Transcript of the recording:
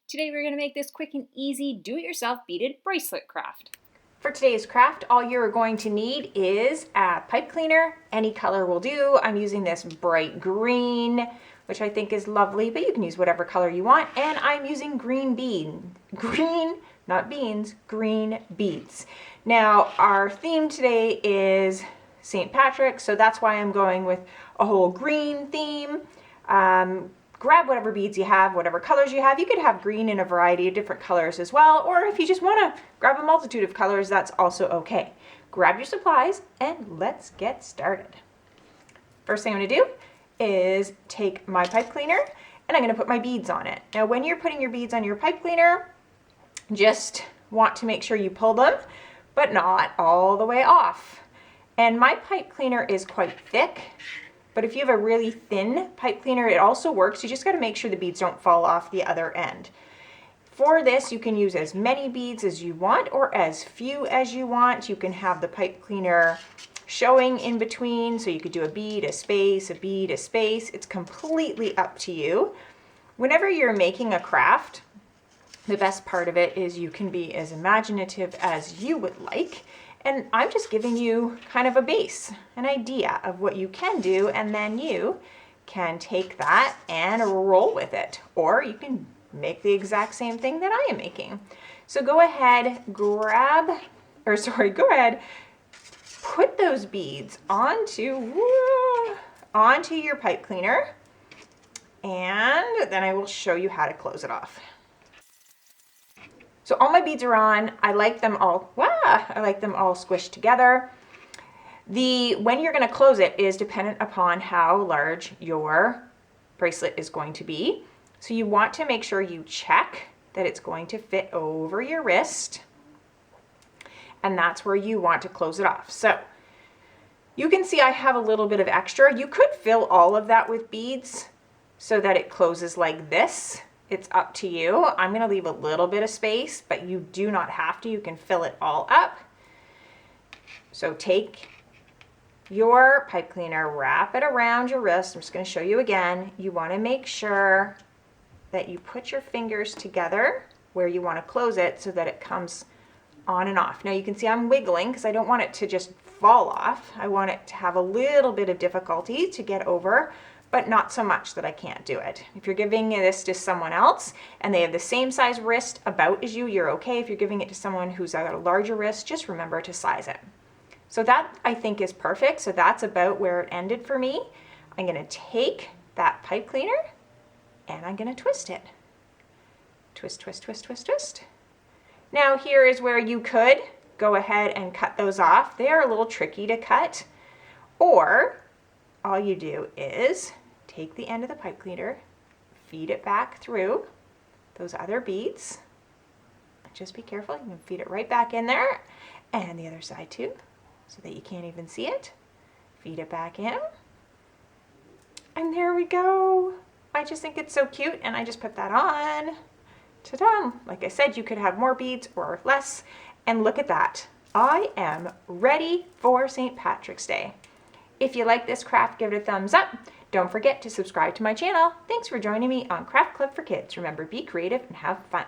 Today we're going to make this quick and easy do-it-yourself beaded bracelet craft. For today's craft, all you're going to need is a pipe cleaner. Any color will do. I'm using this bright green, which I think is lovely, but you can use whatever color you want. And I'm using green beads. Now, our theme today is St. Patrick's, so that's why I'm going with a whole green theme. Grab whatever beads you have, whatever colors you have. You could have green in a variety of different colors as well, or if you just want to grab a multitude of colors, that's also okay. Grab your supplies and let's get started. First thing I'm going to do is take my pipe cleaner and I'm going to put my beads on it. Now when you're putting your beads on your pipe cleaner, just want to make sure you pull them, but not all the way off. And my pipe cleaner is quite thick. But if you have a really thin pipe cleaner, it also works. You just got to make sure the beads don't fall off the other end. For this, you can use as many beads as you want or as few as you want. You can have the pipe cleaner showing in between, so you could do a bead, a space, a bead, a space. It's completely up to you. Whenever you're making a craft, the best part of it is you can be as imaginative as you would like. And I'm just giving you kind of a base, an idea of what you can do, and then you can take that and roll with it. Or you can make the exact same thing that I am making. So go ahead, put those beads onto your pipe cleaner, and then I will show you how to close it off. So all my beads are on. I like them all squished together. When you're going to close it is dependent upon how large your bracelet is going to be. So you want to make sure you check that it's going to fit over your wrist. And that's where you want to close it off. So you can see I have a little bit of extra. You could fill all of that with beads so that it closes like this. It's up to you. I'm going to leave a little bit of space, but you do not have to. You can fill it all up. So take your pipe cleaner, wrap it around your wrist. I'm just going to show you again. You want to make sure that you put your fingers together where you want to close it so that it comes on and off. Now you can see I'm wiggling because I don't want it to just fall off. I want it to have a little bit of difficulty to get over, but not so much that I can't do it. If you're giving this to someone else and they have the same size wrist about as you, you're okay. If you're giving it to someone who's got a larger wrist, just remember to size it. So that I think is perfect. So that's about where it ended for me. I'm gonna take that pipe cleaner and I'm gonna twist it. Twist, twist, twist, twist, twist. Now here is where you could go ahead and cut those off. They are a little tricky to cut, or all you do is take the end of the pipe cleaner, feed it back through those other beads. Just be careful, you can feed it right back in there, and the other side too, so that you can't even see it. Feed it back in, and there we go. I just think it's so cute, and I just put that on. Ta-da! Like I said, you could have more beads or less, and look at that. I am ready for St. Patrick's Day. If you like this craft, give it a thumbs up. Don't forget to subscribe to my channel. Thanks for joining me on Craft Club for Kids. Remember, be creative and have fun.